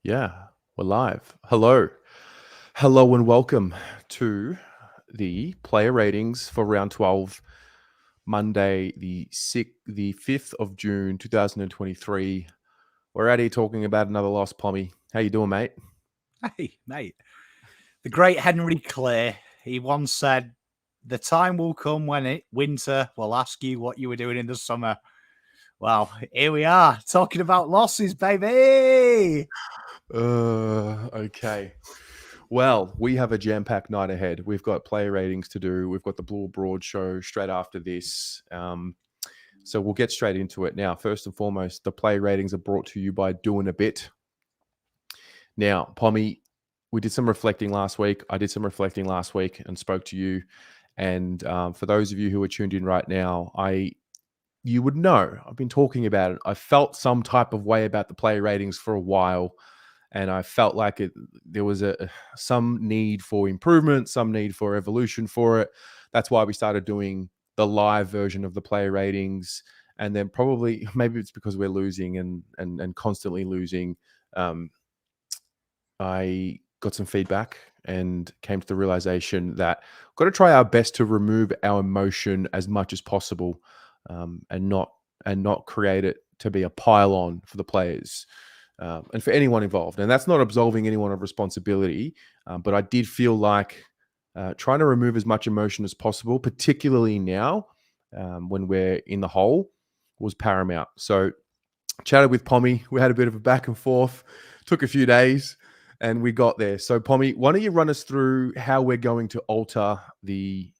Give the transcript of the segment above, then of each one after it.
Yeah, we're live. Hello. Hello and welcome to the player ratings for round 12, Monday, the 5th of June, 2023. We're out here talking about another loss, Pommy. How you doing, mate? Hey, mate. The great Henry Clay, he once said, the time will come when winter will ask you what you were doing in the summer. Well, here we are, talking about losses, baby. Okay. Well, we have a jam-packed night ahead. We've got player ratings to do. We've got the Blue Broad show straight after this. So we'll get straight into it. Now, first and foremost, the player ratings are brought to you by Doing a Bit. Now, Pommy, we did some reflecting last week. I did some reflecting last week and spoke to you. And for those of you who are tuned in right now, you would know I've been talking about it. I felt some type of way about the player ratings for a while, and I felt like there was some need for improvement, some need for evolution for it. That's why we started doing the live version of the player ratings, and then probably maybe it's because we're losing and constantly losing. I got some feedback and came to the realization that we've got to try our best to remove our emotion as much as possible, and not create it to be a pile on for the players and for anyone involved. And that's not absolving anyone of responsibility, but I did feel like trying to remove as much emotion as possible, particularly now when we're in the hole, was paramount. So chatted with Pommy. We had a bit of a back and forth. Took a few days, and we got there. So, Pommy, why don't you run us through how we're going to alter the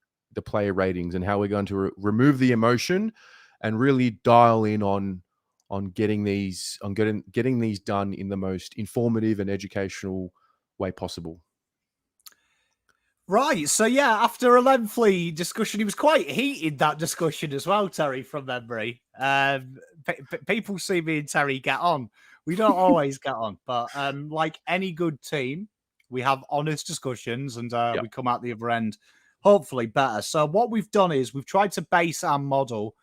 player ratings and how we're going to remove the emotion and really dial in on getting these done in the most informative and educational way possible. Right, so yeah, after a lengthy discussion, it was quite heated, that discussion as well, Terry, from memory. People see me and Terry get on. We don't always get on, but like any good team, we have honest discussions and we come out the other end hopefully better. So what we've done is we've tried to base our model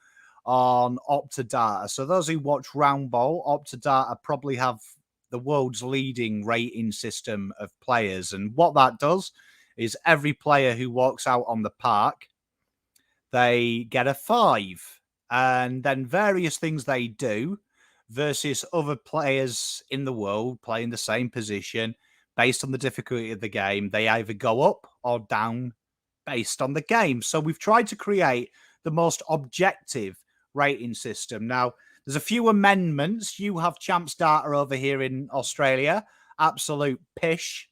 on Opta data. So those who watch Round Ball, Opta data probably have the world's leading rating system of players. And what that does is every player who walks out on the park, they get a 5. And then various things they do versus other players in the world playing the same position based on the difficulty of the game, they either go up or down based on the game. So we've tried to create the most objective rating system. Now, there's a few amendments. You have champs data over here in Australia. Absolute pish.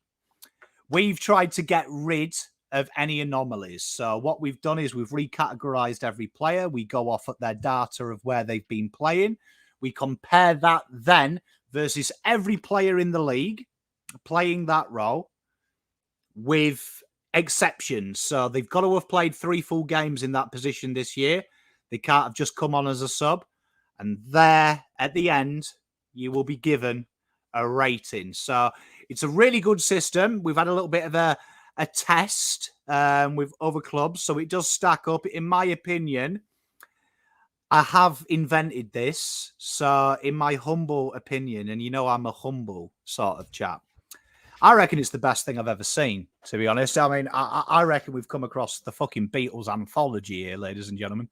We've tried to get rid of any anomalies. So what we've done is we've recategorized every player. We go off at their data of where they've been playing. We compare that then versus every player in the league playing that role with exceptions. So they've got to have played 3 full games in that position this year. They can't have just come on as a sub. And there, at the end, you will be given a rating. So it's a really good system. We've had a little bit of a test with other clubs, so it does stack up. In my opinion, I have invented this. So in my humble opinion, and you know I'm a humble sort of chap, I reckon it's the best thing I've ever seen, to be honest. I mean, I reckon we've come across the fucking Beatles anthology here, ladies and gentlemen.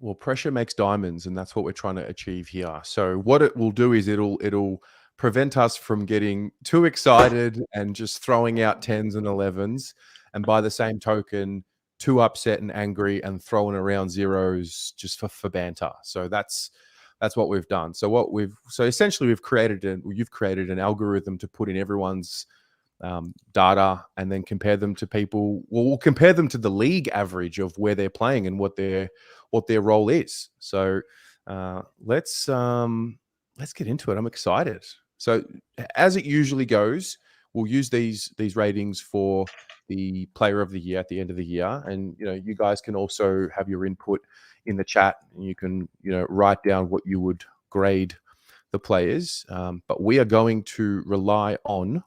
Well, pressure makes diamonds, and that's what we're trying to achieve here. So what it will do is it'll prevent us from getting too excited and just throwing out 10s and 11s, and by the same token, too upset and angry and throwing around zeros just for banter. So that's what we've done. So essentially you've created an algorithm to put in everyone's data and then compare them to people. Well, we'll compare them to the league average of where they're playing and what their role is. So let's get into it. I'm excited. So as it usually goes, we'll use these ratings for the player of the year at the end of the year. And, you guys can also have your input in the chat, and you can, write down what you would grade the players. But we are going to rely on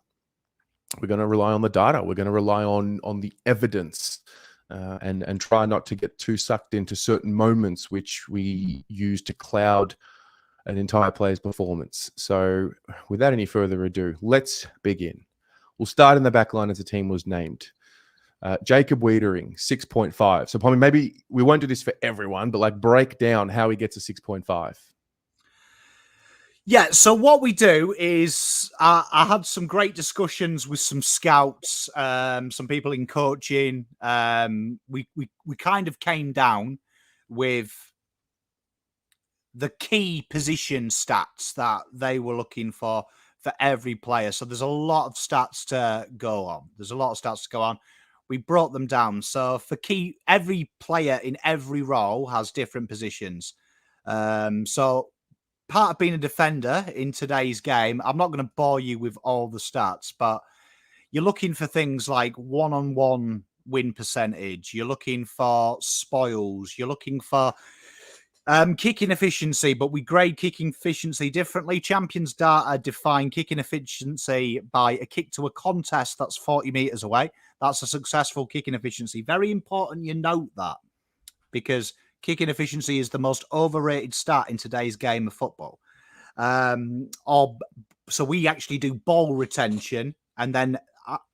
the data. We're going to rely on the evidence, and try not to get too sucked into certain moments which we use to cloud an entire player's performance. So without any further ado, let's begin. We'll start in the back line as the team was named. Jacob Wiedering, 6.5. So Pommy, maybe we won't do this for everyone, but like break down how he gets a 6.5. Yeah, so what we do is I had some great discussions with some scouts, some people in coaching. We kind of came down with the key position stats that they were looking for every player. So there's a lot of stats to go on. We brought them down. So for every player in every role has different positions. So part of being a defender in today's game, I'm not going to bore you with all the stats, but you're looking for things like one-on-one win percentage. You're looking for spoils. You're looking for kicking efficiency, but we grade kicking efficiency differently. Champions data define kicking efficiency by a kick to a contest that's 40 meters away. That's a successful kicking efficiency. Very important you note that, because kicking efficiency is the most overrated stat in today's game of football. So we actually do ball retention, and then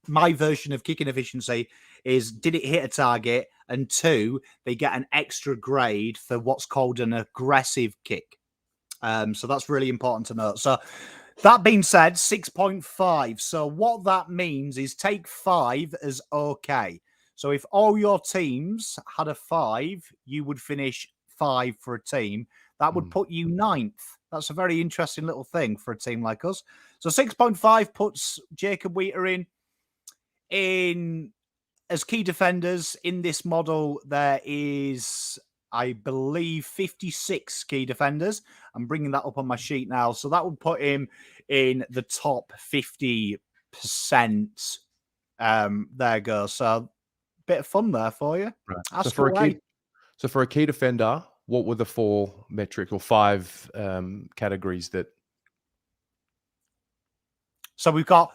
my version of kicking efficiency is, did it hit a target? And 2, they get an extra grade for what's called an aggressive kick. So that's really important to note. So that being said, 6.5. So what that means is take 5 as okay. So if all your teams had a 5, you would finish 5 for a team. That would put you 9th. That's a very interesting little thing for a team like us. So 6.5 puts Jacob Wiedering in as key defenders. In this model, there is, I believe, 56 key defenders. I'm bringing that up on my sheet now. So that would put him in the top 50%. There you go. So bit of fun there for you. Right. So for a key defender, what were the 4 metric or 5 categories that? So we've got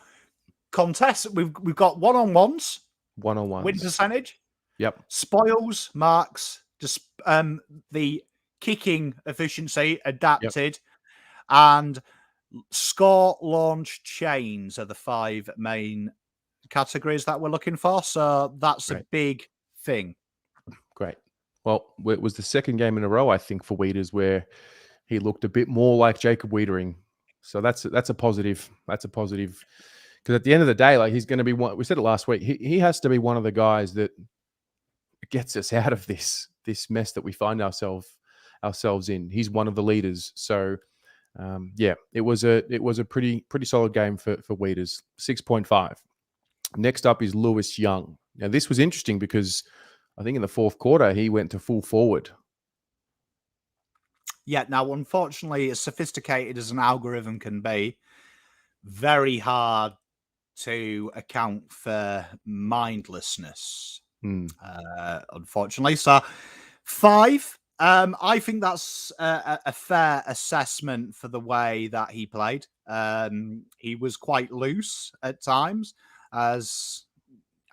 contests. We've got one-on-ones, win percentage. Yep. Spoils, marks, just the kicking efficiency adapted, and score, launch, chains are the 5 main categories that we're looking for. So that's a big thing. Great. Well, it was the second game in a row, I think, for Wieders where he looked a bit more like Jacob Wiedering. So that's a positive. That's a positive. Because at the end of the day, like, he's going to be one. We said it last week. He has to be one of the guys that gets us out of this mess that we find ourselves in. He's one of the leaders. So it was a pretty solid game for Wieders. 6.5. Next up is Lewis Young. Now this was interesting because I think in the 4th quarter he went to full forward. Yeah. Now, unfortunately, as sophisticated as an algorithm can be, very hard to account for mindlessness. Unfortunately, so 5. I think that's a fair assessment for the way that he played. He was quite loose at times, as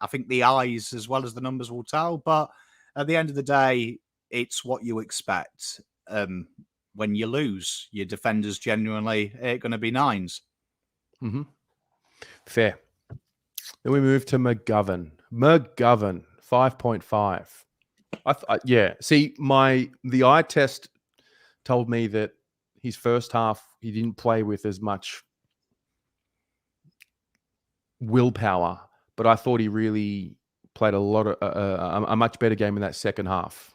I think the eyes as well as the numbers will tell. But at the end of the day, it's what you expect. When you lose, your defenders genuinely ain't going to be 9s. Fair. Then we move to McGovern. 5.5. See, the eye test told me that his first half he didn't play with as much willpower, but I thought he really played a much better game in that second half.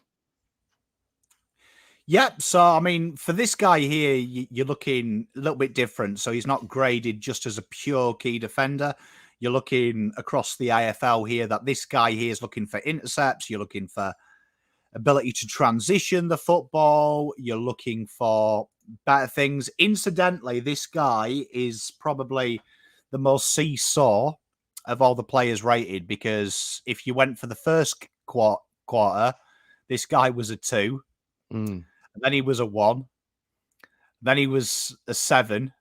Yep. So, I mean, for this guy here, you're looking a little bit different. So he's not graded just as a pure key defender. You're looking across the AFL here that this guy here is looking for intercepts. You're looking for ability to transition the football. You're looking for better things. Incidentally, this guy is probably the most seesaw of all the players rated, because if you went for the first quarter, this guy was a 2. Then he was a 1. Then he was a 7.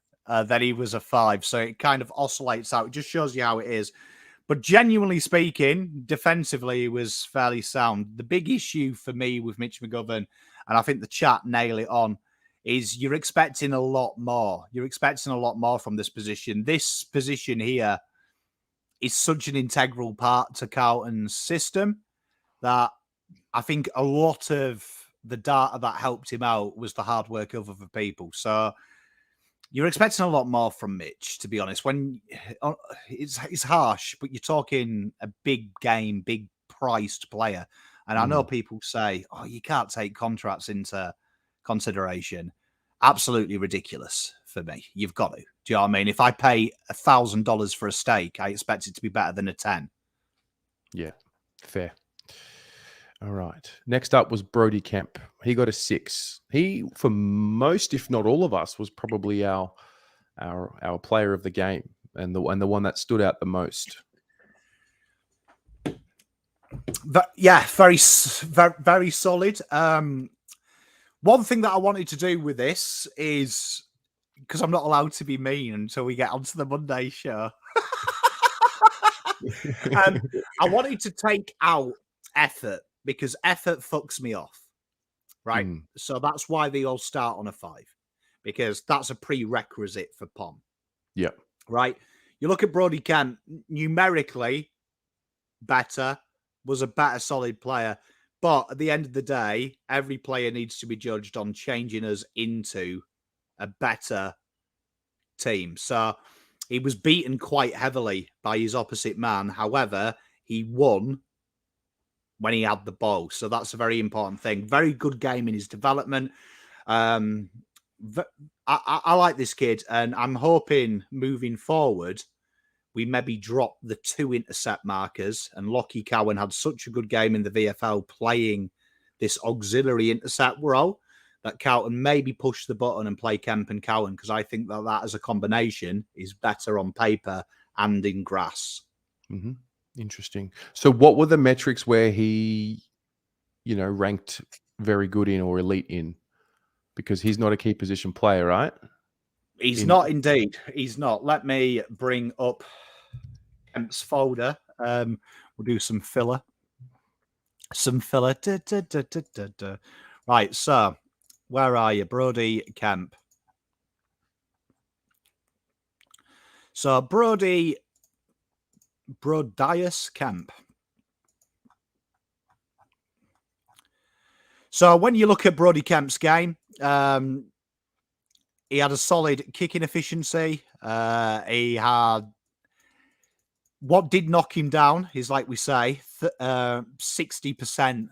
Then he was a 5. So it kind of oscillates out. It just shows you how it is. But genuinely speaking, defensively, he was fairly sound. The big issue for me with Mitch McGovern, and I think the chat nail it on, is you're expecting a lot more. You're expecting a lot more from this position. This position here is such an integral part to Carlton's system that I think a lot of the data that helped him out was the hard work of other people. So you're expecting a lot more from Mitch, to be honest. When it's harsh, but you're talking a big game, big priced player. And I know people say, oh, you can't take contracts into consideration. Absolutely ridiculous for me. You've got to. Do you know what I mean? If I pay $1,000 for a steak, I expect it to be better than a 10. Yeah, fair. All right. Next up was Brodie Kemp. He got a 6. He, for most, if not all of us, was probably our player of the game and the one that stood out the most. Yeah, very solid. One thing that I wanted to do with this is, because I'm not allowed to be mean until we get onto the Monday show. I wanted to take out effort, because effort fucks me off, right? So that's why they all start on a 5, because that's a prerequisite for POM. Yeah. Right? You look at Brodie Kemp, numerically better, was a better solid player. But at the end of the day, every player needs to be judged on changing us into a better team. So he was beaten quite heavily by his opposite man. However, he won when he had the ball. So that's a very important thing. Very good game in his development. I like this kid, and I'm hoping moving forward, we maybe drop the 2 intercept markers. And Lockie Cowan had such a good game in the VFL playing this auxiliary intercept role that Carlton maybe push the button and play Kemp and Cowan, because I think that as a combination is better on paper and in grass. Interesting. So what were the metrics where he, ranked very good in or elite in? Because he's not a key position player, right? He's not indeed. He's not. Let me bring up Kemp's folder. We'll do some filler. Right, so where are you? Brodie Kemp. So Brodius Kemp. So when you look at Brodie Kemp's game, he had a solid kicking efficiency. He had, what did knock him down is, like we say, 60%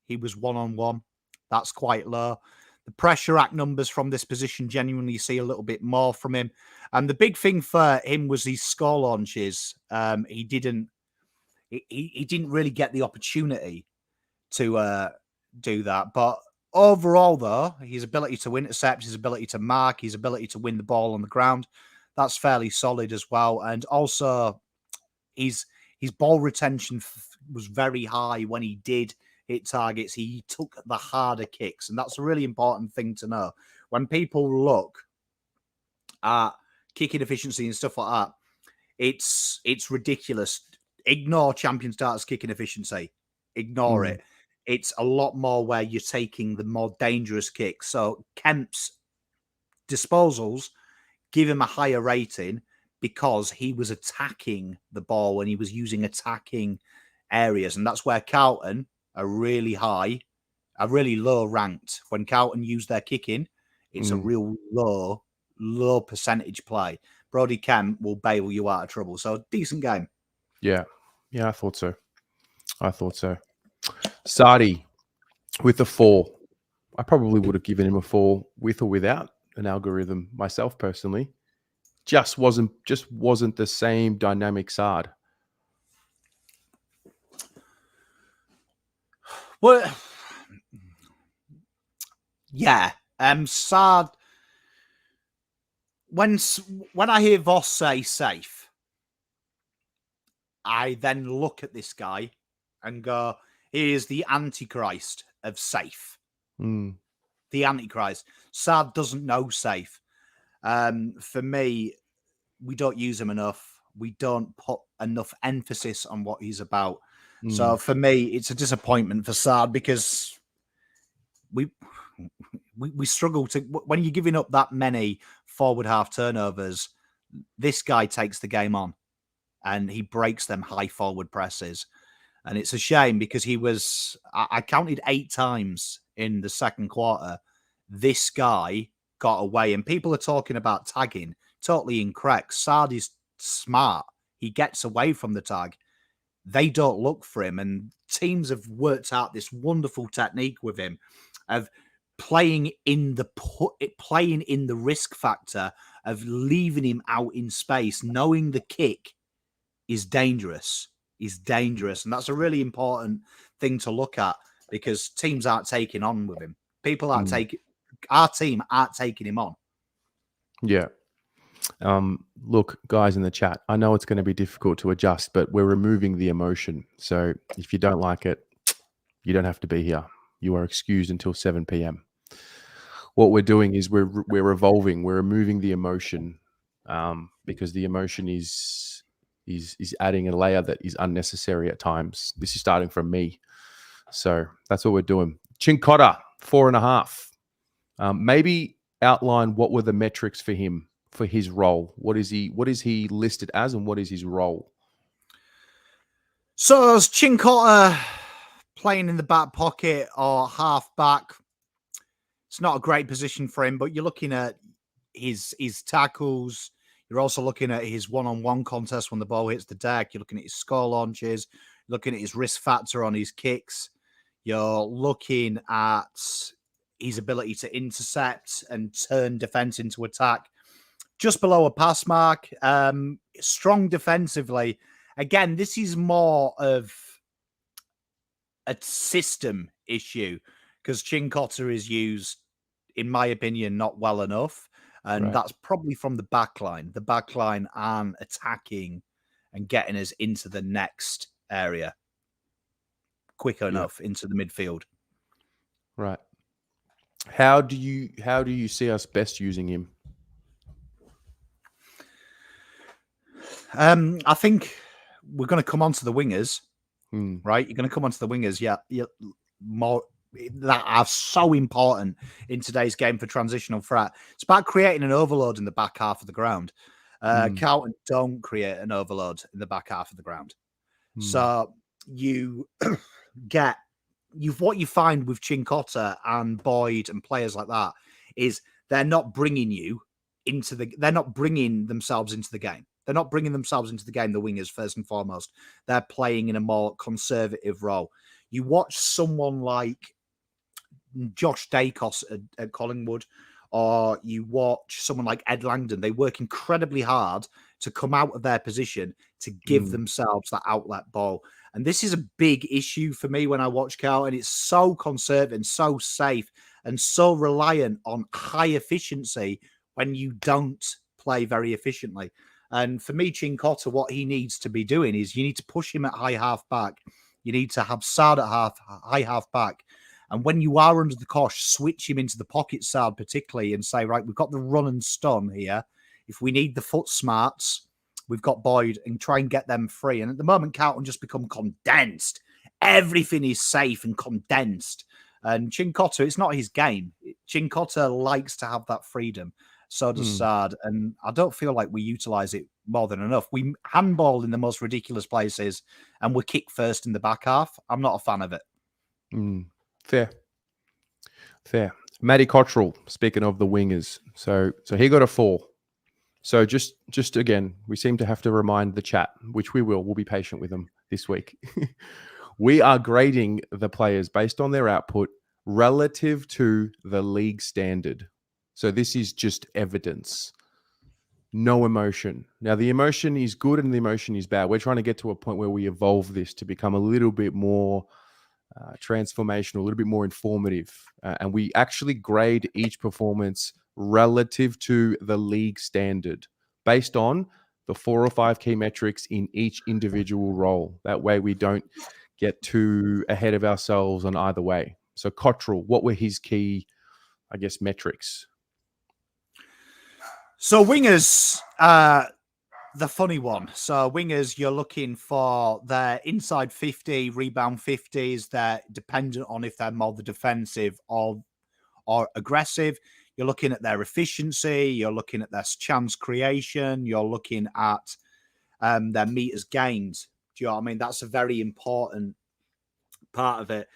he was one-on-one. That's quite low. The pressure act numbers from this position genuinely see a little bit more from him. And the big thing for him was his score launches. He didn't really get the opportunity to do that. But overall, though, his ability to intercept, his ability to mark, his ability to win the ball on the ground, that's fairly solid as well. And also, his ball retention was very high when he did hit targets. He took the harder kicks, and that's a really important thing to know. When people look at kicking efficiency and stuff like that, it's ridiculous. Ignore champion starters kicking efficiency. Ignore it. It's a lot more where you're taking the more dangerous kicks. So Kemp's disposals give him a higher rating because he was attacking the ball and he was using attacking areas. And that's where Carlton are really high, are really low ranked. When Carlton use their kicking, it's a real low percentage play. Brodie Kemp will bail you out of trouble. So decent game. Yeah, I thought so. Saad with a 4. I probably would have given him a 4 with or without an algorithm myself personally. Just wasn't the same dynamic Saad. Well, yeah. Saad, when I hear Voss say safe, I then look at this guy and go, he is the Antichrist of safe. The Antichrist. Saad doesn't know safe. For me, we don't use him enough. We don't put enough emphasis on what he's about. So for me, it's a disappointment for Saad because we we struggle to, when you're giving up that many forward half turnovers, this guy takes the game on and he breaks them high forward presses. And it's a shame because I counted 8 times in the second quarter. This guy got away, and people are talking about tagging. Totally incorrect. Saad is smart. He gets away from the tag. They don't look for him, and teams have worked out this wonderful technique with him of playing in the risk factor of leaving him out in space, knowing the kick is dangerous. And that's a really important thing to look at because teams aren't taking on with him. People aren't our team aren't taking him on. Yeah. Look, guys in the chat, I know it's going to be difficult to adjust, but we're removing the emotion. So if you don't like it, you don't have to be here. You are excused until 7 p.m. What we're doing is we're evolving. We're removing the emotion because the emotion is adding a layer that is unnecessary at times. This is starting from me. So that's what we're doing. Cotter, 4.5. Maybe outline what were the metrics for him, for his role. What is he listed as, and what is his role? So as Cotter playing in the back pocket or half back, it's not a great position for him, but you're looking at his tackles. You're also looking at his one-on-one contest when the ball hits the deck. You're looking at his score launches, looking at his risk factor on his kicks. You're looking at his ability to intercept and turn defense into attack. Just below a pass mark, strong defensively. Again, this is more of a system issue because Cotter is used, in my opinion, not well enough. And that's probably from the back line. The back line aren't attacking and getting us into the next area quick enough into the midfield. Right. How do you see us best using him? I think we're going to come on to the wingers, right? You're going to come on to the wingers, more that are so important in today's game for transitional threat. It's about creating an overload in the back half of the ground. Carlton don't create an overload in the back half of the ground. So you what you find with Cotter and Boyd and players like that is they're not bringing themselves into the game. They're not bringing themselves into the game, the wingers, first and foremost. They're playing in a more conservative role. You watch someone like Josh Dacos at Collingwood, or you watch someone like Ed Langdon. They work incredibly hard to come out of their position to give themselves that outlet ball. And this is a big issue for me when I watch Carlton. It's so conservative and so safe and so reliant on high efficiency when you don't play very efficiently. And for me, Cotter, what he needs to be doing is you need to push him at high half back. You need to have Saad at high half back. And when you are under the cosh, switch him into the pocket, Saad particularly, and say, right, we've got the run and stun here. If we need the foot smarts, we've got Boyd, and try and get them free. And at the moment, Carlton just become condensed. Everything is safe and condensed. And Cotter, it's not his game. Cotter likes to have that freedom. So does Saad. And I don't feel like we utilize it more than enough. We handball in the most ridiculous places and we kick first in the back half. I'm not a fan of it. Fair. Matty Cottrell, speaking of the wingers. So he got a 4. So just again, we seem to have to remind the chat, which we will. We'll be patient with them this week. We are grading the players based on their output relative to the league standard. So this is just evidence. No emotion. Now, the emotion is good and the emotion is bad. We're trying to get to a point where we evolve this to become a little bit more transformational, a little bit more informative. And we actually grade each performance relative to the league standard based on the 4 or 5 key metrics in each individual role. That way we don't get too ahead of ourselves on either way. So Cottrell, what were his key, I guess, metrics? So wingers, the funny one. So wingers, you're looking for their inside 50, rebound 50s. They're dependent on if they're more the defensive or or aggressive. You're looking at their efficiency. You're looking at their chance creation. You're looking at their meters gained. Do you know what I mean? That's a very important part of it.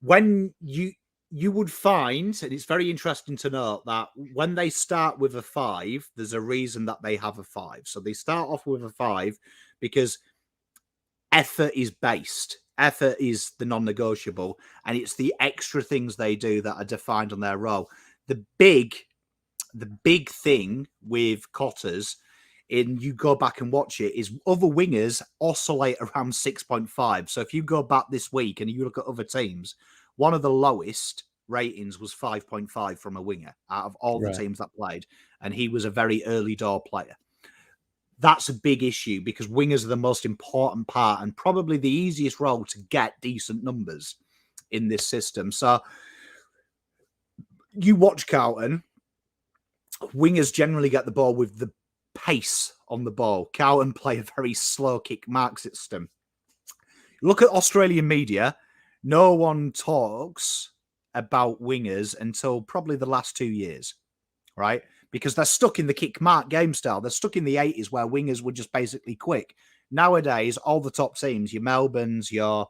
When you would find, and it's very interesting to note that when they start with a 5, there's a reason that they have a 5. So they start off with a 5 because effort is based. Effort is the non-negotiable, and it's the extra things they do that are defined on their role. The big thing with cotters, you go back and watch it, is other wingers oscillate around 6.5. So if you go back this week and you look at other teams, one of the lowest ratings was 5.5 from a winger out of all the teams that played. And he was a very early door player. That's a big issue because wingers are the most important part and probably the easiest role to get decent numbers in this system. So you watch Carlton, wingers generally get the ball with the pace on the ball. Carlton play a very slow kick mark system. Look at Australian media. No one talks about wingers until probably the last 2 years, right? Because they're stuck in the kick mark game style. They're stuck in the 80s where wingers were just basically quick. Nowadays, all the top teams, your Melbournes, your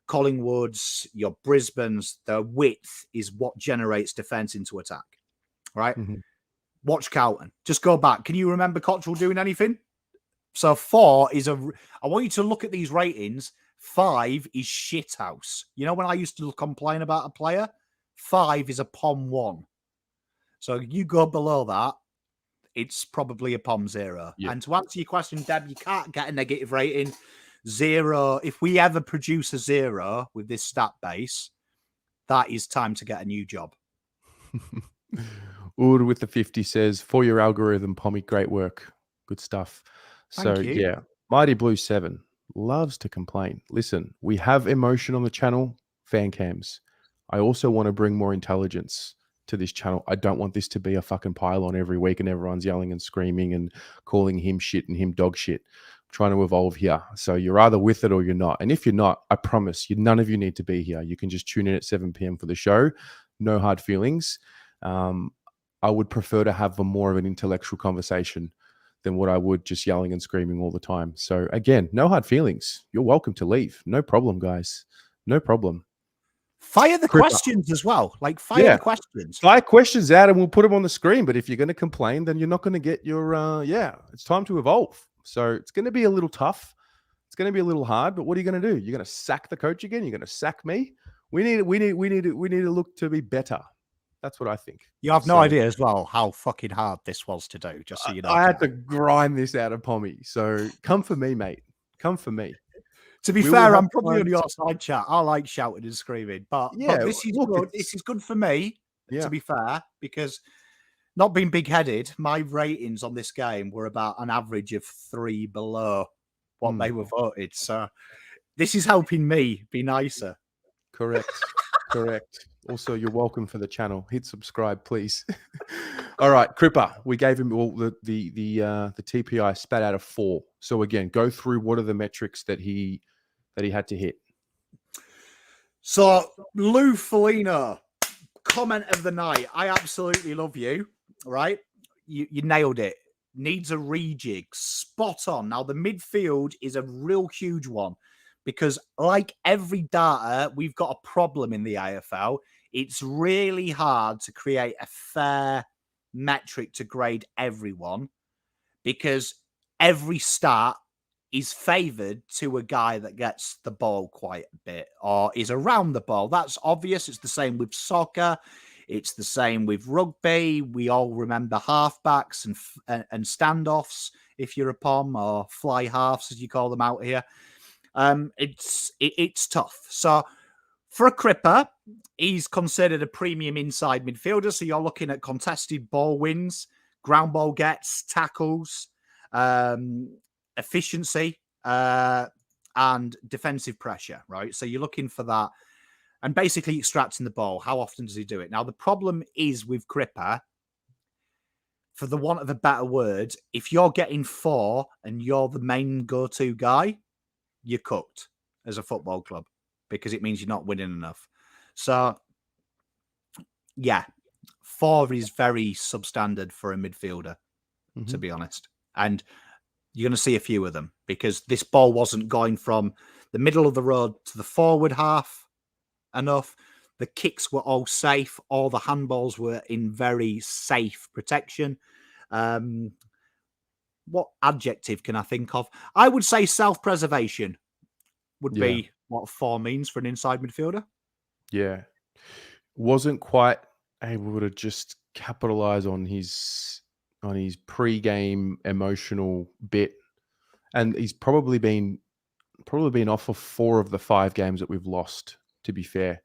Collingwoods, your Brisbanes, their width is what generates defence into attack, right? Mm-hmm. Watch Carlton. Just go back. Can you remember Cottrell doing anything? So 4 is I want you to look at these ratings. 5 is shithouse. You know when I used to complain about a player? 5 is a POM 1. So you go below that, it's probably a POM 0. Yeah. And to answer your question, Deb, you can't get a negative rating. 0. If we ever produce a 0 with this stat base, that is time to get a new job. Ood with the 50 says, for your algorithm, Pommy, great work. Good stuff. So, yeah, Mighty Blue 7 loves to complain. Listen, we have emotion on the channel, fan cams. I also want to bring more intelligence to this channel. I don't want this to be a fucking pile-on every week and everyone's yelling and screaming and calling him shit and him dog shit. I'm trying to evolve here. So you're either with it or you're not. And if you're not, I promise you, none of you need to be here. You can just tune in at 7 p.m. for the show. No hard feelings. I would prefer to have more of an intellectual conversation than what I would just yelling and screaming all the time. So again, no hard feelings. You're welcome to leave. No problem, guys. No problem. Fire the questions as well. Like fire the questions. Fire questions out and we'll put them on the screen. But if you're going to complain, then you're not going to get your, it's time to evolve. So it's going to be a little tough. It's going to be a little hard, but what are you going to do? You're going to sack the coach again? You're going to sack me? We need to look to be better. That's what I think. You have no idea as well how fucking hard this was to do, just so you know. I had to grind this out of Pommy. So come for me, mate. Come for me. To be fair, I'm probably on your side, chat. I like shouting and screaming. But this is good. This is good for me, to be fair, because not being big-headed, my ratings on this game were about an average of 3 below what they were voted. So this is helping me be nicer. Correct. Correct. Also, you're welcome for the channel. Hit subscribe, please. All right, Cripper. We gave him all the TPI spat out of 4. So again, go through what are the metrics that he had to hit. So Lou Felino, comment of the night. I absolutely love you. Right, you nailed it. Needs a rejig. Spot on. Now the midfield is a real huge one. Because like every data, we've got a problem in the AFL. It's really hard to create a fair metric to grade everyone because every stat is favoured to a guy that gets the ball quite a bit or is around the ball. That's obvious. It's the same with soccer. It's the same with rugby. We all remember halfbacks and standoffs, if you're a POM, or fly halves, as you call them out here. It's tough. So for a Cripper, he's considered a premium inside midfielder. So you're looking at contested ball wins, ground ball gets, tackles, efficiency, and defensive pressure, right? So you're looking for that and basically extracting the ball. How often does he do it? Now, the problem is with Cripper, for the want of a better word, if you're getting 4 and you're the main go-to guy, you're cooked as a football club because it means you're not winning enough. So, yeah, 4 is very substandard for a midfielder, to be honest. And you're going to see a few of them because this ball wasn't going from the middle of the road to the forward half enough. The kicks were all safe. All the handballs were in very safe protection. What adjective can I think of? I would say self-preservation would be what 4 means for an inside midfielder. Yeah. Wasn't quite able to just capitalize on his pre-game emotional bit. And he's probably been off for 4 of the 5 games that we've lost, to be fair.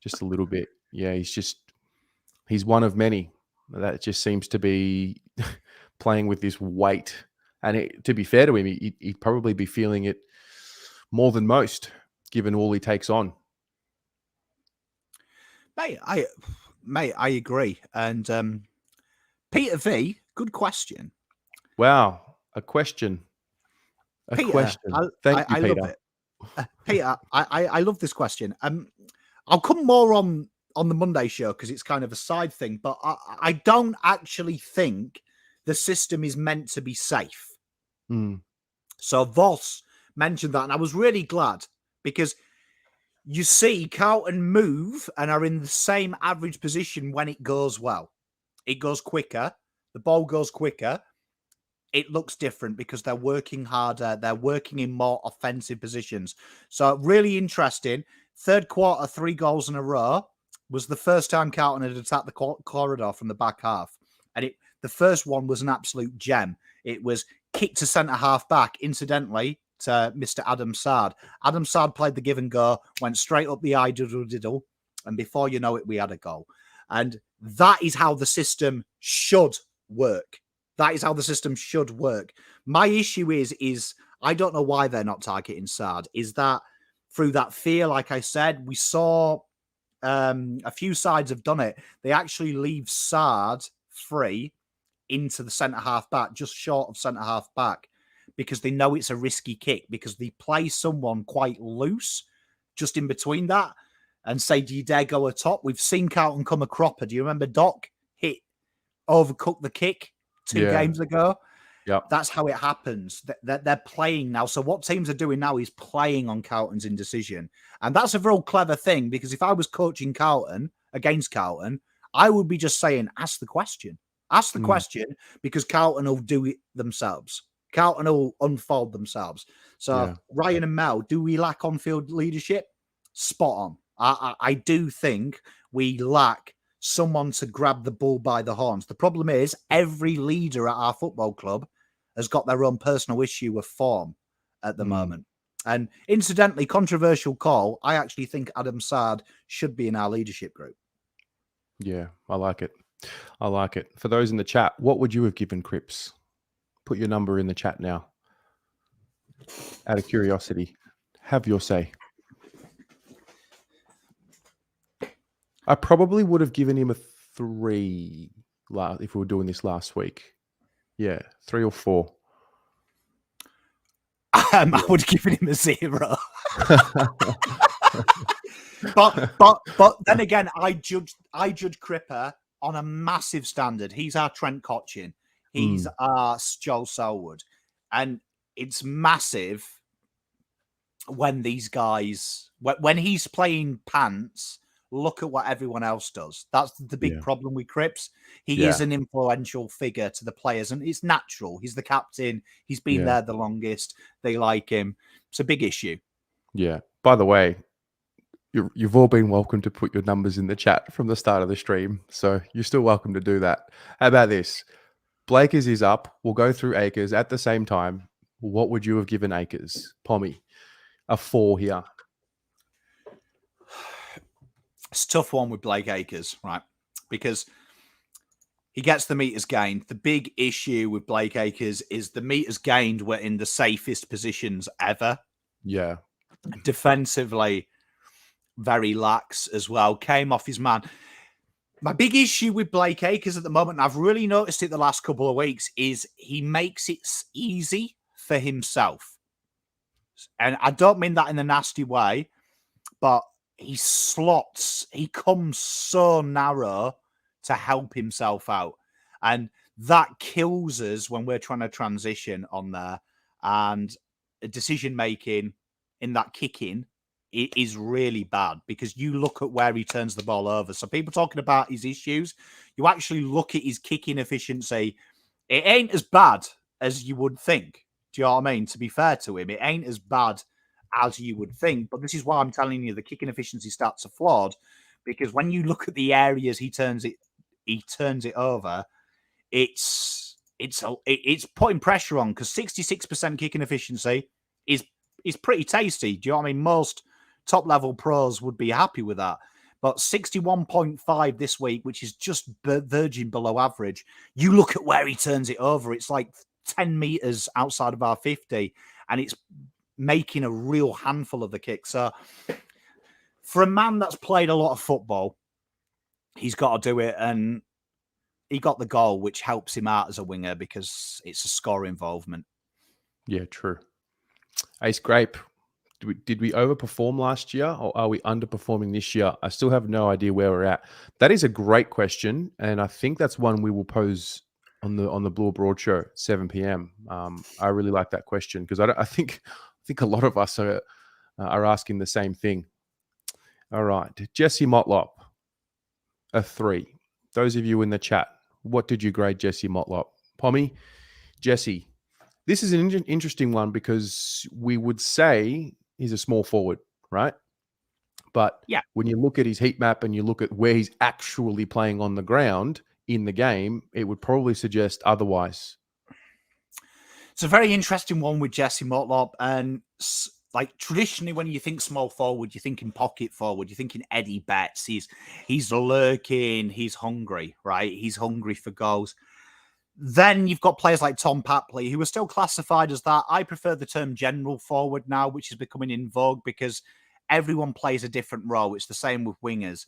Just a little bit. Yeah, he's one of many. That just seems to be playing with this weight. And to be fair to him, he'd probably be feeling it more than most, given all he takes on. Mate, I agree. And Peter V, good question. Wow, a question. Peter, question. Thank you, Peter. Love it. Peter, I love this question. I'll come more on the Monday show because it's kind of a side thing, but I don't actually think the system is meant to be safe. So Voss mentioned that, and I was really glad because you see Carlton move and are in the same average position when it goes well. It goes quicker. The ball goes quicker. It looks different because they're working harder. They're working in more offensive positions. So really interesting. Third quarter, 3 goals in a row was the first time Carlton had attacked the corridor from the back half. And the first one was an absolute gem. It was kicked to centre-half back, incidentally, to Mr. Adam Saad. Adam Saad played the give and go, went straight up the eye, diddle, and before you know it, we had a goal. And that is how the system should work. That is how the system should work. My issue is I don't know why they're not targeting Saad. Is that through that fear, like I said, we saw a few sides have done it. They actually leave Saad free into the centre-half back, just short of centre-half back, because they know it's a risky kick, because they play someone quite loose just in between that and say, do you dare go atop? We've seen Carlton come a cropper. Do you remember Doc overcooked the kick 2 games ago? Yeah, that's how it happens. They're playing now. So what teams are doing now is playing on Carlton's indecision. And that's a real clever thing, because if I was coaching Carlton against Carlton, I would be just saying, ask the question. Ask the question, because Carlton will do it themselves. Carlton will unfold themselves. So Ryan and Mel, do we lack on-field leadership? Spot on. I do think we lack someone to grab the bull by the horns. The problem is every leader at our football club has got their own personal issue of form at the moment. And incidentally, controversial call, I actually think Adam Saad should be in our leadership group. Yeah, I like it. I like it. For those in the chat, what would you have given Cripps? Put your number in the chat now. Out of curiosity, have your say. I probably would have given him a 3 if we were doing this last week. Yeah, 3 or 4. I would have given him a 0. but then again, I judge Cripper on a massive standard. He's our Trent Cotchin. He's our Joel Selwood. And it's massive when these guys, when he's playing pants, look at what everyone else does. That's the big problem with Cripps. He is an influential figure to the players, and it's natural. He's the captain. He's been there the longest. They like him. It's a big issue. Yeah. By the way, you've all been welcome to put your numbers in the chat from the start of the stream, so you're still welcome to do that. How about this? Blakers is up. We'll go through Akers at the same time. What would you have given Akers? Pommy, a 4 here. It's a tough one with Blake Akers, right? Because he gets the meters gained. The big issue with Blake Akers is the meters gained were in the safest positions ever. Yeah. Defensively, very lax as well. Came off his man. My big issue with Blake Akers at the moment, and I've really noticed it the last couple of weeks, is he makes it easy for himself. And I don't mean that in a nasty way, but he comes so narrow to help himself out. And that kills us when we're trying to transition on there. And decision making in that kicking is really bad, because you look at where he turns the ball over. So people talking about his issues, you actually look at his kicking efficiency. It ain't as bad as you would think. Do you know what I mean? To be fair to him, it ain't as bad as you would think. But this is why I'm telling you the kicking efficiency stats are flawed, because when you look at the areas he turns it over, it's putting pressure on, because 66% kicking efficiency is pretty tasty. Do you know what I mean? Most top level pros would be happy with that. But 61.5 this week, which is just verging below average. You look at where he turns it over, it's like 10 meters outside of our 50, and it's making a real handful of the kicks. So for a man that's played a lot of football, he's got to do it. And he got the goal, which helps him out as a winger because it's a score involvement. Yeah, true. Ace Grape, did we overperform last year, or are we underperforming this year? I still have no idea where we're at. That is a great question, and I think that's one we will pose on the Blue Broad Show at 7 p.m. I really like that question, because I think a lot of us are asking the same thing. All right, Jesse Motlop, a 3. Those of you in the chat, what did you grade Jesse Motlop? Pommy, Jesse. This is an interesting one, because we would say he's a small forward, right? But yeah, when you look at his heat map and you look at where he's actually playing on the ground in the game, it would probably suggest otherwise. It's a very interesting one with Jesse Motlop. And like traditionally, when you think small forward, you're thinking pocket forward, you're thinking Eddie Betts. He's lurking, he's hungry, right? He's hungry for goals. Then you've got players like Tom Papley, who are still classified as that. I prefer the term general forward now, which is becoming in vogue, because everyone plays a different role. It's the same with wingers.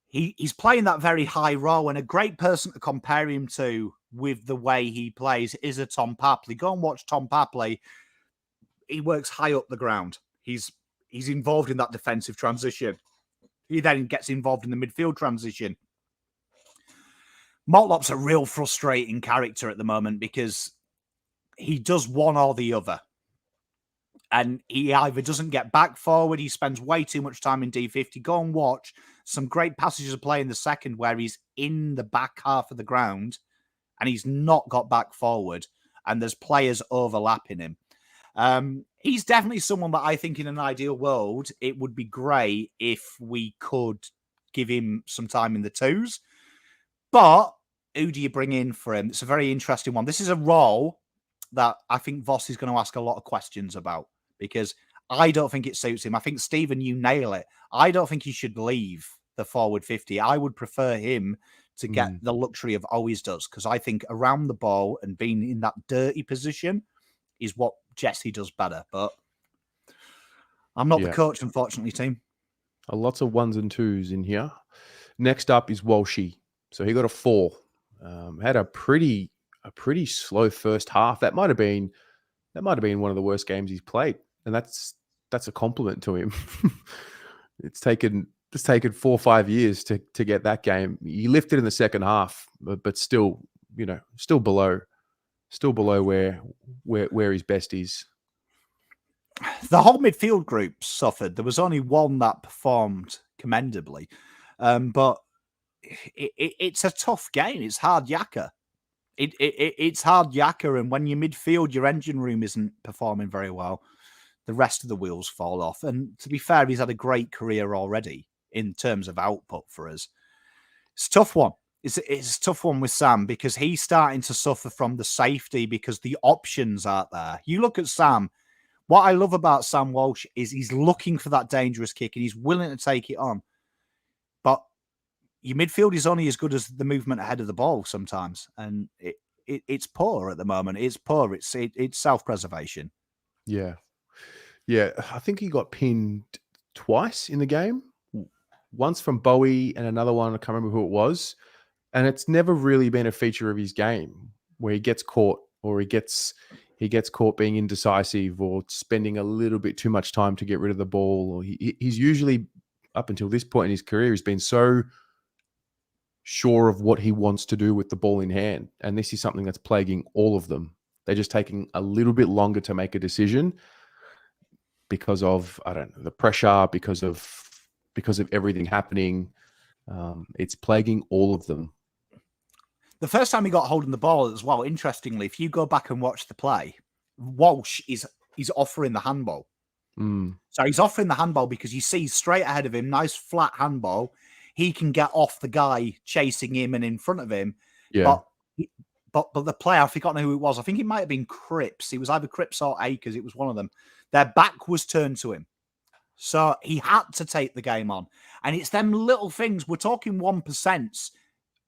He's playing that very high role, and a great person to compare him to with the way he plays is a Tom Papley. Go and watch Tom Papley. He works high up the ground. He's involved in that defensive transition. He then gets involved in the midfield transition. Motlop's a real frustrating character at the moment, because he does one or the other. And he either doesn't get back forward, he spends way too much time in D50. Go and watch some great passages of play in the second where he's in the back half of the ground and he's not got back forward, and there's players overlapping him. He's definitely someone that I think in an ideal world, it would be great if we could give him some time in the twos. But who do you bring in for him? It's a very interesting one. This is a role that I think Voss is going to ask a lot of questions about, because I don't think it suits him. I think, Stephen, you nail it. I don't think he should leave the forward 50. I would prefer him to get the luxury of always does, because I think around the ball and being in that dirty position is what Jesse does better. But I'm not the coach, unfortunately, team. Lots of 1s and 2s in here. Next up is Walshy. So he got a 4. Had a pretty slow first half. That might have been one of the worst games he's played, and that's a compliment to him. It's taken 4 or 5 years to get that game. He lifted in the second half, but still below where his best is. The whole midfield group suffered. There was only one that performed commendably, but it's a tough game. It's hard yakka. It's hard yakka, and when your midfield, your engine room isn't performing very well, the rest of the wheels fall off. And to be fair, he's had a great career already in terms of output for us. It's a tough one. It's a tough one with Sam, because he's starting to suffer from the safety because the options aren't there. You look at Sam. What I love about Sam Walsh is he's looking for that dangerous kick and he's willing to take it on. But your midfield is only as good as the movement ahead of the ball sometimes. And it's poor at the moment. It's poor. It's self-preservation. Yeah. Yeah. I think he got pinned twice in the game. Once from Bowie and another one, I can't remember who it was. And it's never really been a feature of his game where he gets caught, or he gets caught being indecisive or spending a little bit too much time to get rid of the ball. Or he's usually, up until this point in his career, he's been so sure of what he wants to do with the ball in hand. And this is something that's plaguing all of them. They're just taking a little bit longer to make a decision because of, I don't know, the pressure, because of everything happening. It's plaguing all of them. The first time he got holding the ball as well, interestingly, if you go back and watch the play, Walsh is offering the handball. So he's offering the handball because you see straight ahead of him, nice flat handball. He can get off the guy chasing him and in front of him. Yeah. But the player, I've forgotten who it was. I think it might have been Cripps. It was either Cripps or Akers. It was one of them. Their back was turned to him. So he had to take the game on. And it's them little things. We're talking 1%,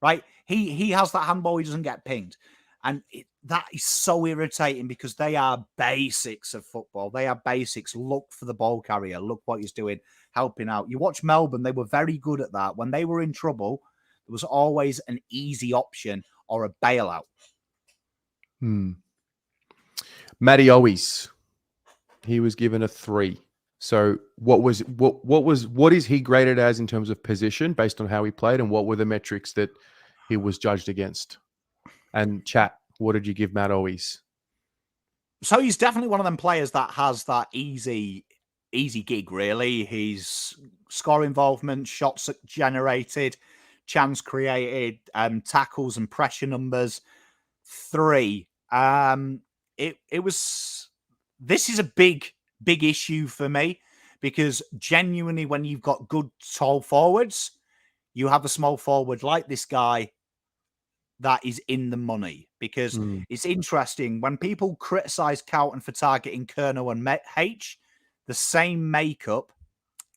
right? He has that handball. He doesn't get pinged. And that is so irritating because they are basics of football. They are basics. Look for the ball carrier. Look what he's doing, helping out. You watch Melbourne, they were very good at that. When they were in trouble, there was always an easy option or a bailout. Matty Owies, he was given a 3. So what is he graded as in terms of position based on how he played, and what were the metrics that he was judged against? And chat, what did you give Matt Owies? So he's definitely one of them players that has that easy gig, really. He's score involvement, shots generated, chance created, tackles and pressure numbers. 3. This is a big issue for me because genuinely when you've got good tall forwards, you have a small forward like this guy that is in the money, because it's interesting when people criticize Carlton for targeting Kerno and H, the same makeup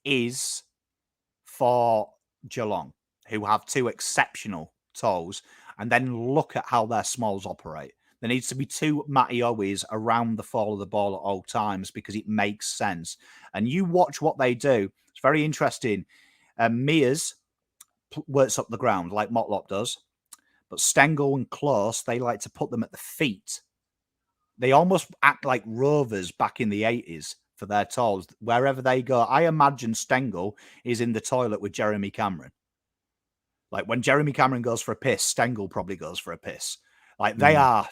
is for Geelong, who have 2 exceptional talls, and then look at how their smalls operate. There needs to be 2 Matty Owies around the fall of the ball at all times because it makes sense. And you watch what they do. It's very interesting. Mears works up the ground like Motlop does. But Stengel and Close, they like to put them at the feet. They almost act like rovers back in the 80s for their talls. Wherever they go, I imagine Stengel is in the toilet with Jeremy Cameron. Like when Jeremy Cameron goes for a piss, Stengel probably goes for a piss. Like they are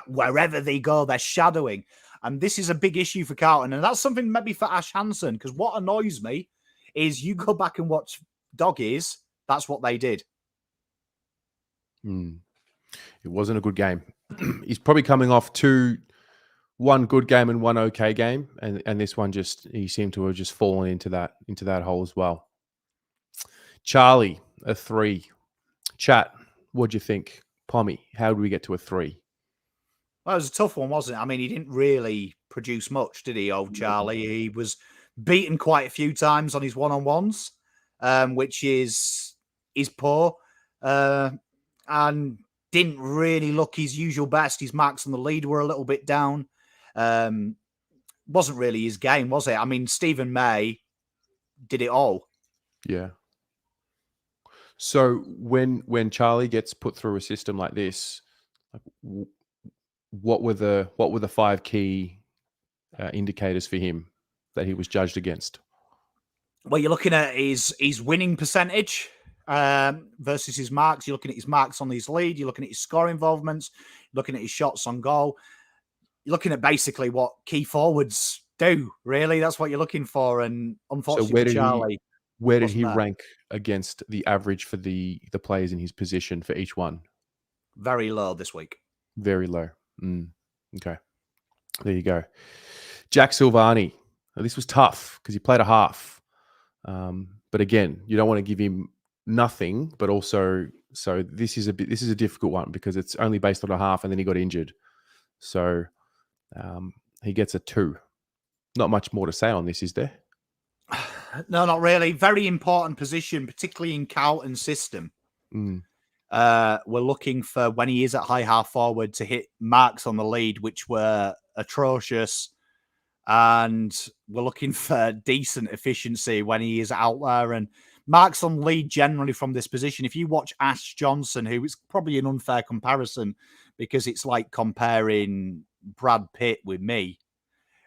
wherever they go, they're shadowing. And this is a big issue for Carlton. And that's something maybe for Ash Hansen, because what annoys me is you go back and watch Doggies, that's what they did. It wasn't a good game. He's probably coming off 1 good game and 1 okay game, and this one he seemed to have just fallen into that hole as well. Charlie, a 3. Chat, what'd you think? Pommy, how did we get to a 3? Well, it was a tough one, wasn't it? I mean, he didn't really produce much, did he, old Charlie? He was beaten quite a few times on his one-on-ones, which is poor. And didn't really look his usual best. His marks on the lead were a little bit down. Wasn't really his game, was it? I mean, Stephen May did it all. Yeah. So when Charlie gets put through a system like this, what were the 5 key indicators for him that he was judged against? Well, you're looking at his winning percentage versus his marks. You're looking at his marks on his lead. You're looking at his score involvements. You're looking at his shots on goal. You're looking at basically what key forwards do, really. That's what you're looking for. And unfortunately for Charlie, where did he rank against the average for the players in his position for each one? Very low this week. Very low. Okay. There you go. Jack Silvani. Now, this was tough because he played a half. But again, you don't want to give him nothing, but also, so this is a difficult one because it's only based on a half and then he got injured. So he gets a 2. Not much more to say on this, is there? No, not really. Very important position, particularly in Carlton's system. We're looking for, when he is at high half forward, to hit marks on the lead, which were atrocious. And we're looking for decent efficiency when he is out there. And marks on lead generally from this position. If you watch Ash Johnson, who is probably an unfair comparison because it's like comparing Brad Pitt with me.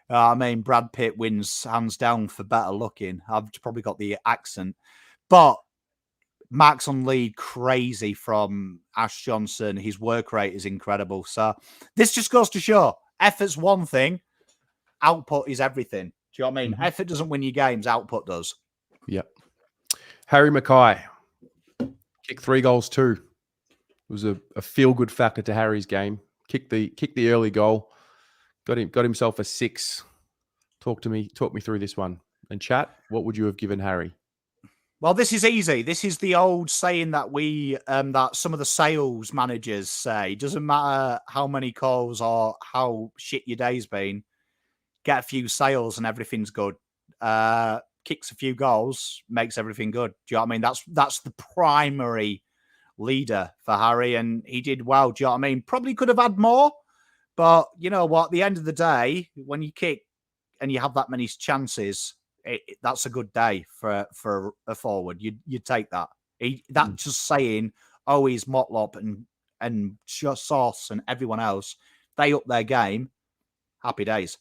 I mean, Brad Pitt wins hands down for better looking. I've probably got the accent. But marks on lead crazy from Ash Johnson. His work rate is incredible. So this just goes to show effort's one thing, output is everything. Do you know what I mean? Effort doesn't win you games, output does. Yep. Harry McKay, kicked 3 goals too. It was a feel-good factor to Harry's game. Kicked the early goal. Got himself a 6. Talk me through this one. And chat, what would you have given Harry? Well, this is easy. This is the old saying that that some of the sales managers say. It doesn't matter how many calls or how shit your day's been. Get a few sales and everything's good. Kicks a few goals, makes everything good. Do you know what I mean? That's the primary leader for Harry, and he did well. Do you know what I mean? Probably could have had more, but you know what? At the end of the day, when you kick and you have that many chances, that's a good day for a forward. You take that. That's just saying, oh, he's Motlop and Sauce and everyone else. They up their game. Happy days.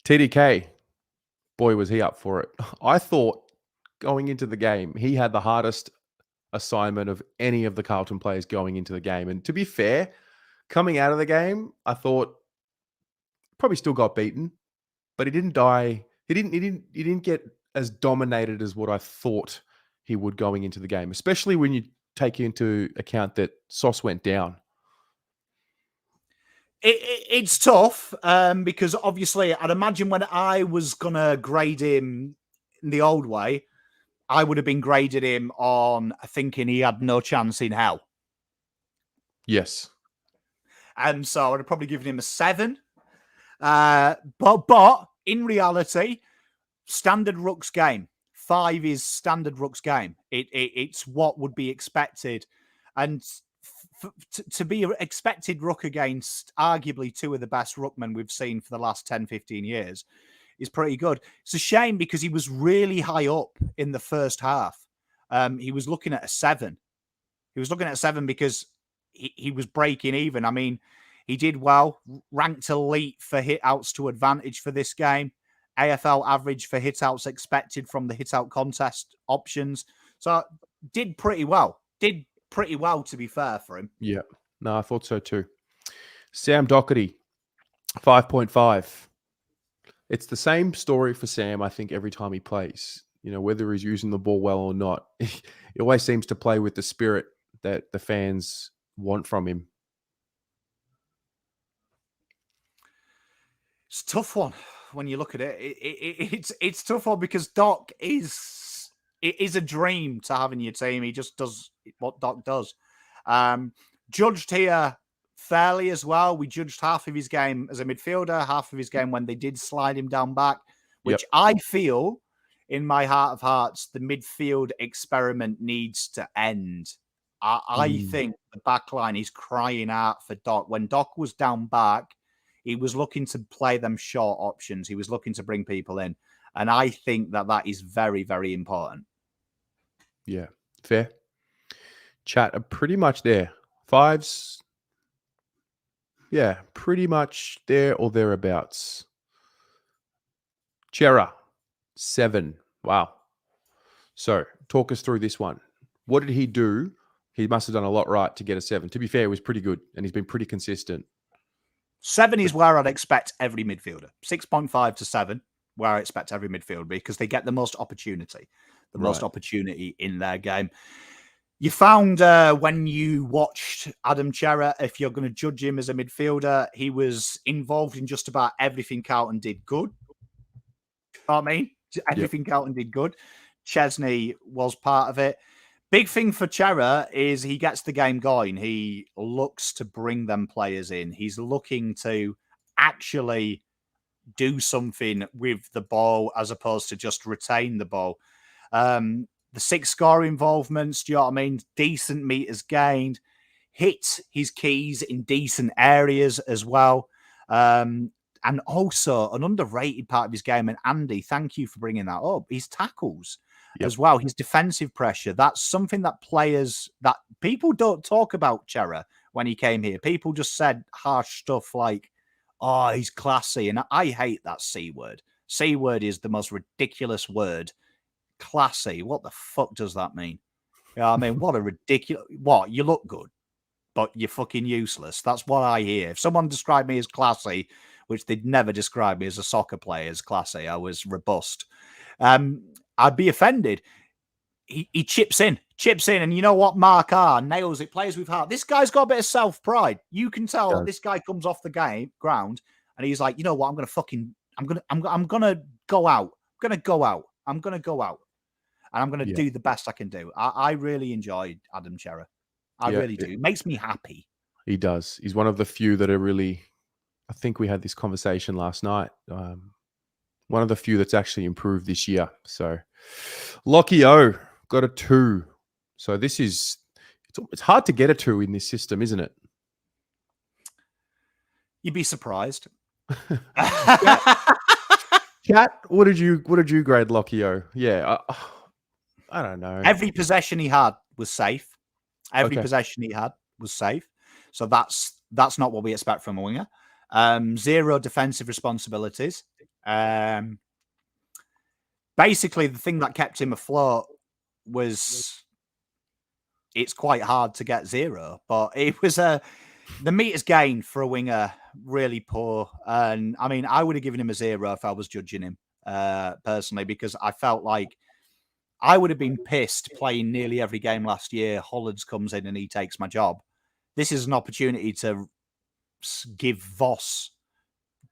TDK, boy, was he up for it. I thought going into the game, he had the hardest assignment of any of the Carlton players going into the game. And to be fair, coming out of the game, I thought probably still got beaten, but he didn't die. He didn't get as dominated as what I thought he would going into the game, especially when you take into account that Sauce went down. It's tough because obviously I'd imagine when I was going to grade him in the old way, I would have been graded him on thinking he had no chance in hell. Yes. And so I would have probably given him a 7. But in reality, standard Rook's game. 5 is standard Rook's game. It's what would be expected. And to be expected Rook against arguably 2 of the best Rookmen we've seen for the last 10, 15 years is pretty good. It's a shame because he was really high up in the first half. He was looking at a 7. He was looking at a 7 because he was breaking even. I mean, he did well, ranked elite for hit-outs to advantage for this game. AFL average for hit-outs expected from the hit-out contest options. So did pretty well. Did pretty well, to be fair, for him. Yeah. No, I thought so too. Sam Doherty, 5.5. It's the same story for Sam, I think, every time he plays. You know, whether he's using the ball well or not, he always seems to play with the spirit that the fans want from him. It's a tough one when you look at it. It's a tough one because Doc is a dream to have in your team. He just does what Doc does. Judged here fairly as well. We judged half of his game as a midfielder, half of his game when they did slide him down back, which I feel in my heart of hearts, the midfield experiment needs to end. I think the back line is crying out for Doc. When Doc was down back, he was looking to play them short options. He was looking to bring people in. And I think that is very, very important. Yeah, fair. Chat are pretty much there. 5s, yeah, pretty much there or thereabouts. Cerra, 7. Wow. So talk us through this one. What did he do? He must have done a lot right to get a 7. To be fair, it was pretty good, and he's been pretty consistent. 7 is where I'd expect every midfielder. 6.5 to 7, where I expect every midfielder, because they get the most opportunity, most opportunity in their game. You found when you watched Adam Cerra, if you're going to judge him as a midfielder, he was involved in just about everything Carlton did good. You know what I mean? Everything Carlton did good. Chesney was part of it. Big thing for Cerra is he gets the game going. He looks to bring them players in. He's looking to actually do something with the ball as opposed to just retain the ball. The 6 score involvements, do you know what I mean? Decent meters gained, hit his keys in decent areas as well. And also an underrated part of his game. And Andy, thank you for bringing that up. His tackles as well. His defensive pressure. That's something that people don't talk about Cerra when he came here. People just said harsh stuff like, oh, he's classy. And I hate that C word. C word is the most ridiculous word classy. What the fuck does that mean? You know what I mean? What a ridiculous... What? You look good, but you're fucking useless. That's what I hear. If someone described me as classy, which they'd never describe me as a soccer player as classy, I was robust. I'd be offended. He chips in, and you know what? Mark R nails it, plays with heart. This guy's got a bit of self-pride. You can tell that this guy comes off the ground and he's like, you know what? I'm gonna go out. And I'm gonna do the best I can do. I really enjoyed Adam Cerra. I really do. It makes me happy. He does. He's one of the few that are really, I think we had this conversation last night. One of the few that's actually improved this year. So Lockie O got a 2. So it's hard to get a 2 in this system, isn't it? You'd be surprised. Chat, what did you grade Lockie O? Yeah, I don't know. Every possession he had was safe. So that's not what we expect from a winger. 0 defensive responsibilities. Basically, the thing that kept him afloat was it's quite hard to get 0, but it was the meters gained for a winger really poor. And I mean, I would have given him a 0 if I was judging him personally, because I felt like I would have been pissed playing nearly every game last year. Hollands comes in and he takes my job. This is an opportunity to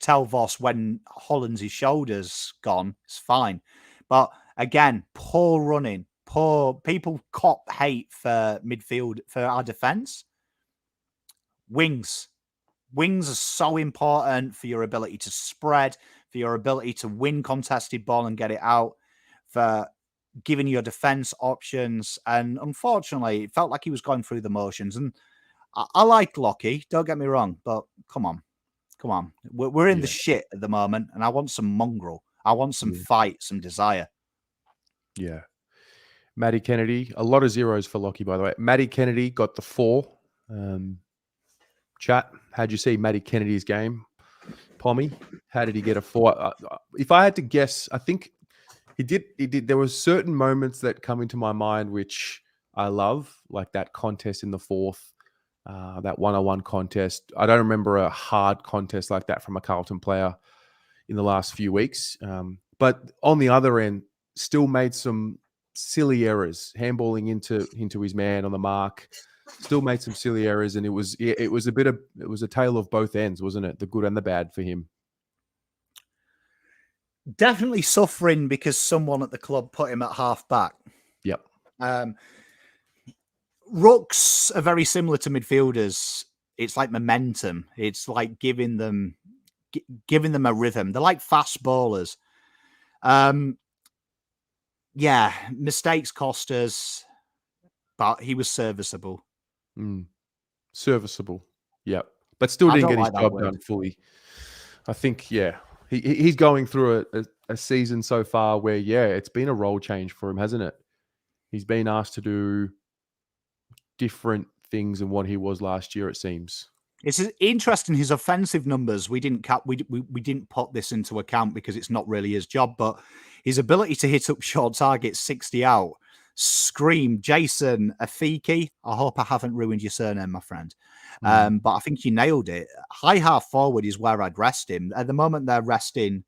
tell Voss when Hollands' shoulders gone, it's fine. But again, poor running, people cop hate for midfield, for our defense. Wings are so important for your ability to spread, for your ability to win contested ball and get it out, for giving your defense options. And unfortunately, it felt like he was going through the motions. And I like Lockie, don't get me wrong, but come on. We're in the shit at the moment, and I want some mongrel. I want some fight, some desire. Yeah. Matty Kennedy, a lot of 0s for Lockie, by the way. Matty Kennedy got the 4. Chat, how'd you see Matty Kennedy's game? Pommy, how did he get a 4? If I had to guess, I think he did. There were certain moments that come into my mind which I love, like that contest in the 4th, that 1-on-1 contest. I don't remember a hard contest like that from a Carlton player in the last few weeks. But on the other end, still made some silly errors, handballing into his man on the mark. Still made some silly errors, and it was a tale of both ends, wasn't it? The good and the bad for him. Definitely suffering because someone at the club put him at half back. Yep. Rucks are very similar to midfielders. It's like momentum. It's like giving them a rhythm. They're like fast bowlers. Yeah, mistakes cost us, but he was serviceable. Serviceable. Yep. But still didn't get his job done fully. I think, he's going through a season so far where, it's been a role change for him, hasn't it? He's been asked to do different things than what he was last year, it seems. It's interesting, his offensive numbers. We didn't put this into account because it's not really his job, but his ability to hit up short targets 60 out. Scream, Jason Afiki. I hope I haven't ruined your surname, my friend. But I think you nailed it. High half forward is where I'd rest him. At the moment, they're resting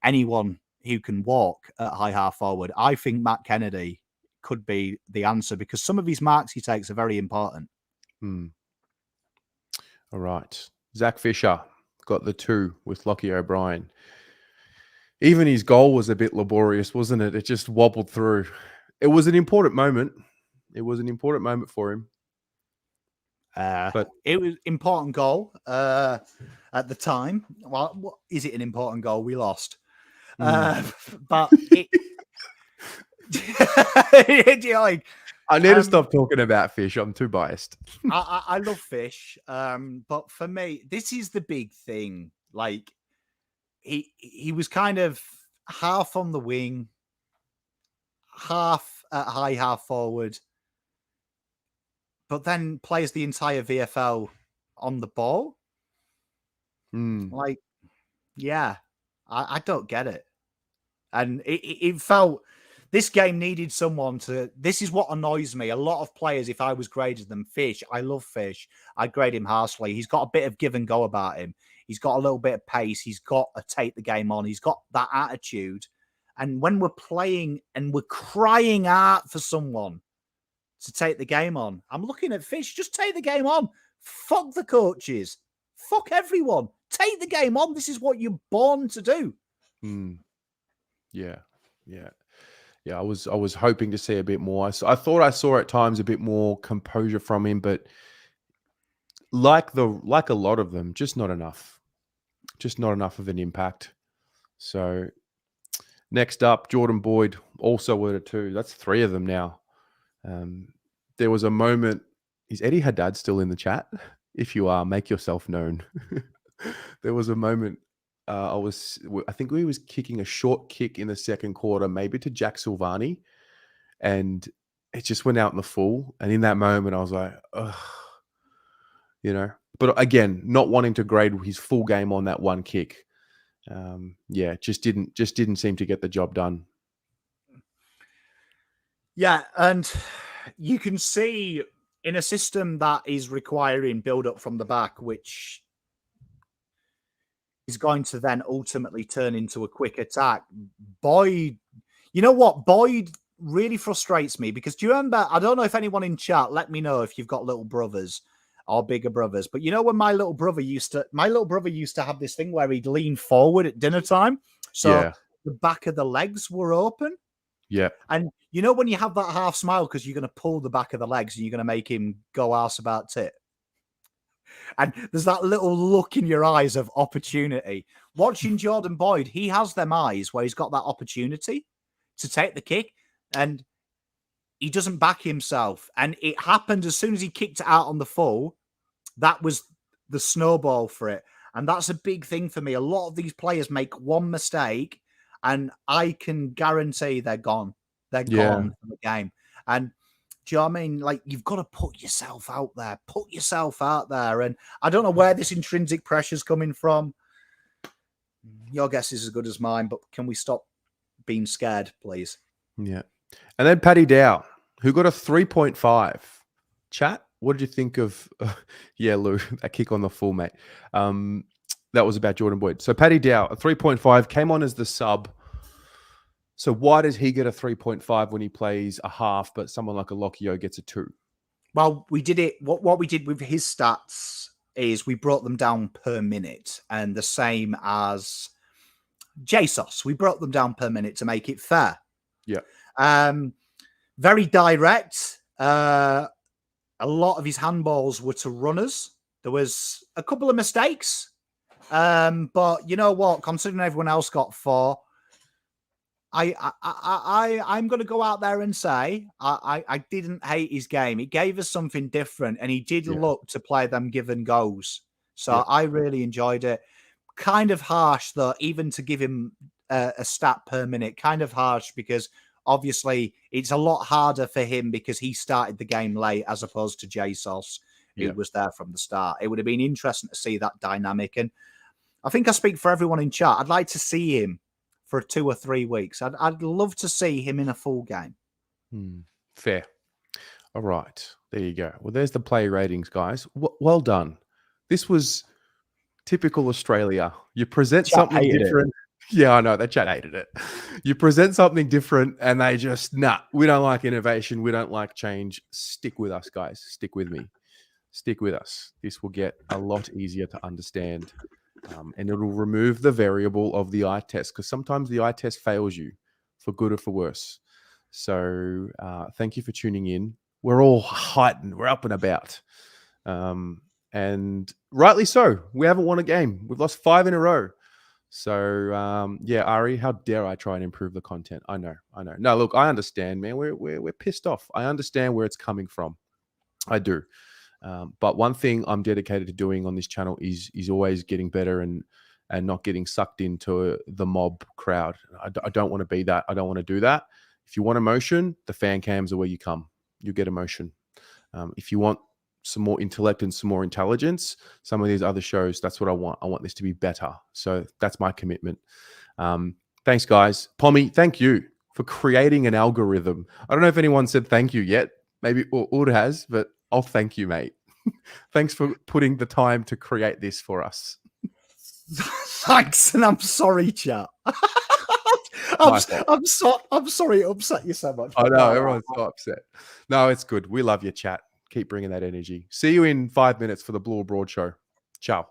anyone who can walk at high half forward. I think Matt Kennedy could be the answer because some of his marks he takes are very important. All right. Zach Fisher got the 2 with Lockie O'Brien. Even his goal was a bit laborious, wasn't it? It just wobbled through. It was an important moment. It was an important moment for him. But it was important goal at the time. Well, is it an important goal? We lost. But it, I need to stop talking about Fish. I'm too biased. I love Fish. But for me, this is the big thing. Like he was kind of half on the wing, half at high half forward, but then plays the entire VFL on the ball. Like, I don't get it. And it felt This game needed someone to. This is what annoys me. A lot of players, if I was grading them, Fish, I love Fish. I'd grade him harshly. He's got a bit of give and go about him. He's got a little bit of pace. He's got a take the game on. He's got that attitude. And when we're playing and we're crying out for someone to take the game on, I'm looking at Fish. Just take the game on. Fuck the coaches. Fuck everyone. Take the game on. This is what you're born to do. Yeah. I was hoping to see a bit more. I thought I saw at times a bit more composure from him, but like a lot of them, just not enough. Just not enough of an impact. So next up, Jordan Boyd, also with a 2. That's 3 of them now. There was a moment. Is Eddie Haddad still in the chat? If you are, make yourself known. There was a moment. I think we was kicking a short kick in the second quarter, maybe to Jack Silvani, and it just went out in the full. And in that moment, I was like, ugh, But again, not wanting to grade his full game on that one kick. Just didn't seem to get the job done. Yeah, and you can see in a system that is requiring build up from the back, which is going to then ultimately turn into a quick attack. Boyd, you know what? Boyd really frustrates me because do you remember? I don't know if anyone in chat, let me know if you've got little brothers or bigger brothers. But when my little brother used to have this thing where he'd lean forward at dinner time. So the back of the legs were open. Yeah. And when you have that half smile because you're going to pull the back of the legs and you're going to make him go arse about tit. And there's that little look in your eyes of opportunity. Watching Jordan Boyd, he has them eyes where he's got that opportunity to take the kick and he doesn't back himself. And it happened as soon as he kicked it out on the full. That was the snowball for it. And that's a big thing for me. A lot of these players make one mistake and I can guarantee they're gone. They're gone from the game. And do you know what I mean? Like, you've got to put yourself out there. Put yourself out there. And I don't know where this intrinsic pressure's coming from. Your guess is as good as mine, but can we stop being scared, please? Yeah. And then Paddy Dow, who got a 3.5. Chat, what did you think of... Lou, that kick on the full, mate. That was about Jordan Boyd. So Paddy Dow, a 3.5, came on as the sub. So why does he get a 3.5 when he plays a half, but someone like a Lockyer gets a 2? Well, we did it. What we did with his stats is we brought them down per minute, and the same as JSOS. We brought them down per minute to make it fair. Yeah. Very direct. A lot of his handballs were to runners. There was a couple of mistakes, but you know what? Considering everyone else got 4. I'm going to go out there and say I didn't hate his game. He gave us something different, and he did look to play them give and goes. So I really enjoyed it. Kind of harsh, though, even to give him a stat per minute. Kind of harsh because obviously it's a lot harder for him because he started the game late as opposed to JSOS, who was there from the start. It would have been interesting to see that dynamic. And I think I speak for everyone in chat. I'd like to see him for 2 or 3 weeks. I'd love to see him in a full game. Fair. All right. There you go. Well, there's the play ratings, guys. Well done. This was typical Australia. You present something different. Yeah, I know. The chat hated it. You present something different and they just, we don't like innovation. We don't like change. Stick with us, guys. Stick with me. Stick with us. This will get a lot easier to understand. And it'll remove the variable of the eye test because sometimes the eye test fails you for good or for worse. So thank you for tuning in. We're all heightened. We're up and about. And rightly so. We haven't won a game. We've lost 5 in a row. So, Ari, how dare I try and improve the content? I know. No, look, I understand, man. We're pissed off. I understand where it's coming from. I do. But one thing I'm dedicated to doing on this channel is always getting better and not getting sucked into the mob crowd. I don't want to be that. I don't want to do that. If you want emotion, the fan cams are where you come. You get emotion. If you want some more intellect and some more intelligence, some of these other shows, that's what I want. I want this to be better. So that's my commitment. Thanks, guys. Pommy, thank you for creating an algorithm. I don't know if anyone said thank you yet. Maybe Ud has, but I'll thank you, mate. Thanks for putting the time to create this for us. Thanks, and I'm sorry, chat. I'm sorry it upset you so much. I know, everyone's so upset. No, it's good. We love your chat. Keep bringing that energy. See you in 5 minutes for the Blue Broad Show. Ciao.